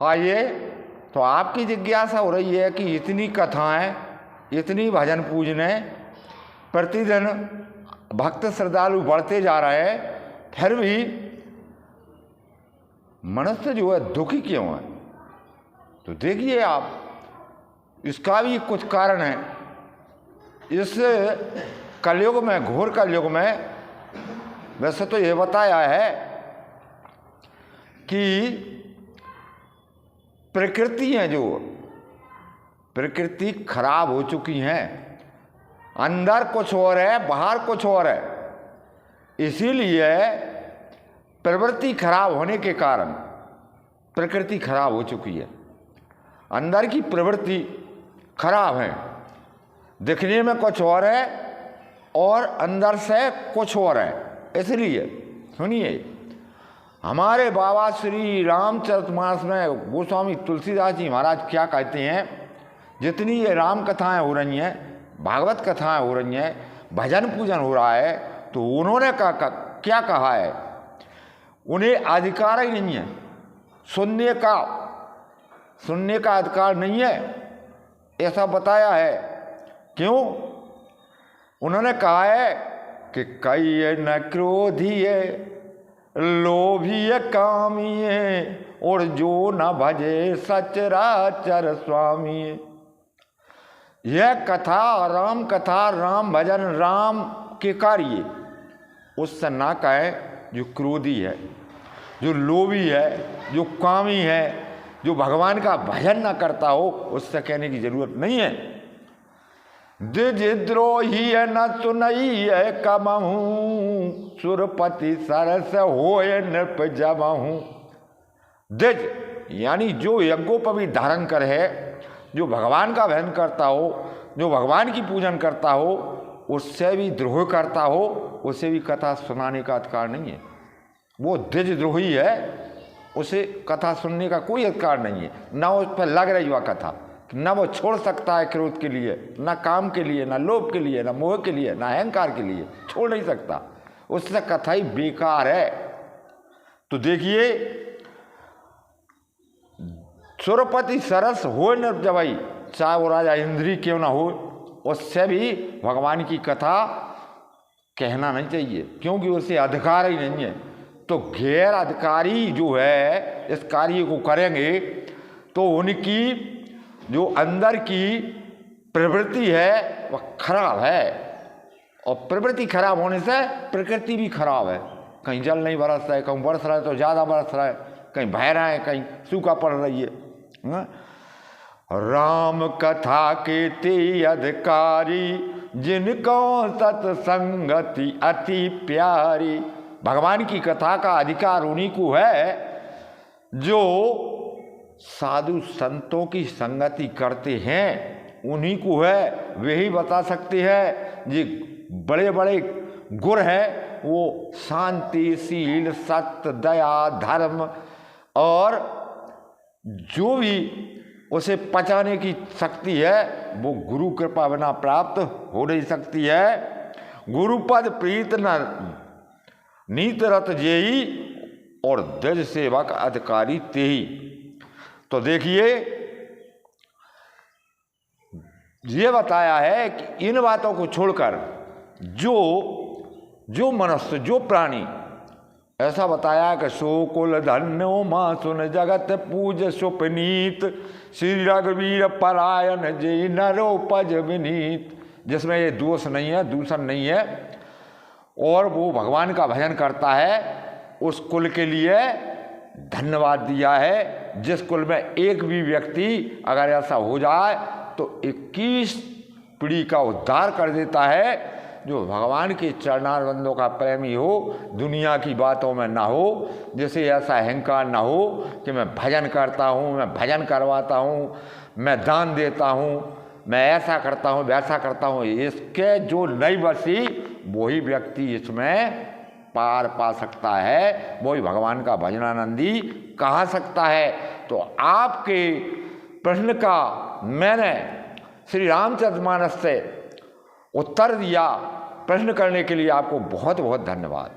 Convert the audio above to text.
आइए, तो आपकी जिज्ञासा हो रही है कि इतनी कथाएं, इतनी भजन पूजने, प्रतिदिन भक्त श्रद्धालु बढ़ते जा रहे हैं, फिर भी मनुष्य जो है दुखी क्यों है? तो देखिए आप, इसका भी कुछ कारण है। इस कलयुग में, घोर कलयुग में, वैसे तो ये बताया है कि प्रकृति है, जो प्रकृति खराब हो चुकी है, अंदर कुछ और है, बाहर कुछ और है। इसीलिए प्रवृत्ति खराब होने के कारण प्रकृति खराब हो चुकी है। अंदर की प्रवृत्ति खराब है, दिखने में कुछ और है और अंदर से कुछ और है। इसलिए सुनिए, हमारे बाबा श्री रामचरितमानस में गोस्वामी तुलसीदास जी महाराज क्या कहते हैं। जितनी ये राम कथाएं हो रही हैं, भागवत कथाएं हो रही हैं, भजन पूजन हो रहा है, तो उन्होंने क्या कहा है? उन्हें अधिकार ही नहीं है, सुनने का अधिकार नहीं है, ऐसा बताया है। क्यों? उन्होंने कहा है कि कई न क्रोधी है, लोभी है, कामी है, और जो न भजे सचराचर स्वामी है। यह कथा, राम कथा, राम भजन, राम के कार्य उससे ना कहे जो क्रोधी है, जो लोभी है, जो कामी है, जो भगवान का भजन न करता हो, उससे कहने की जरूरत नहीं है। द्विजद्रोही है न सुनई है कबहूं, सुरपति सरस होए नृप जबहूं। द्विज यानी जो यज्ञोपवीत धारण कर है, जो भगवान का भजन करता हो, जो भगवान की पूजन करता हो, उससे भी द्रोह करता हो, उसे भी कथा सुनाने का अधिकार नहीं है। वो द्विजद्रोही है, उसे कथा सुनने का कोई अधिकार नहीं है। ना उस पर लग रही हुआ कथा, न वो छोड़ सकता है क्रोध के लिए, न काम के लिए, न लोभ के लिए, न मोह के लिए, न अहंकार के लिए, छोड़ नहीं सकता। उससे कथा ही बेकार है। तो देखिए, सुरपति सरस हो न जबई, चाहे वो राजा इंद्री क्यों ना हो, उससे भी भगवान की कथा कहना नहीं चाहिए, क्योंकि उसे अधिकार ही नहीं है। तो गैर अधिकारी जो है इस कार्य को करेंगे, तो उनकी जो अंदर की प्रवृत्ति है वह खराब है, और प्रवृत्ति खराब होने से प्रकृति भी खराब है। कहीं जल नहीं बरस रहा है, कहीं बरस रहा है तो ज़्यादा बरस रहा है, कहीं बह रहा है, कहीं सूखा पड़ रही है। राम कथा के ते अधिकारी, जिनको सत्संगति अति प्यारी। भगवान की कथा का अधिकार उन्हीं को है जो साधु संतों की संगति करते हैं, उन्हीं को है। वे ही बता सकते हैं। ये बड़े बड़े गुण हैं, वो शांति, शील, सत्य, दया, धर्म, और जो भी उसे पचाने की शक्ति है, वो गुरु कृपा बिना प्राप्त हो नहीं सकती है। गुरुपद प्रीत न नीत रत जेई, और द्विज सेवक अधिकारी तेही। तो देखिए, ये बताया है कि इन बातों को छोड़कर जो मनुष्य, जो प्राणी, ऐसा बताया कि सो कुल धन्यो मां सुन जगत पूज सुपनीत, श्री रघुवीर परायण जय नरोपज विनीत। जिसमें ये दोष नहीं है, दूषण नहीं है, और वो भगवान का भजन करता है, उस कुल के लिए धन्यवाद दिया है। जिस कुल में एक भी व्यक्ति अगर ऐसा हो जाए तो 21 पीढ़ी का उद्धार कर देता है। जो भगवान के चरणारविंदों का प्रेमी हो, दुनिया की बातों में ना हो, जिसे ऐसा अहंकार ना हो कि मैं भजन करता हूँ, मैं भजन करवाता हूँ, मैं दान देता हूँ, मैं ऐसा करता हूँ, वैसा करता हूँ। इसके जो नहीं बसी, वही व्यक्ति इसमें पार पा सकता है, वही भगवान का भजनानंदी कहा सकता है। तो आपके प्रश्न का मैंने श्री रामचरितमानस से उत्तर दिया। प्रश्न करने के लिए आपको बहुत बहुत धन्यवाद।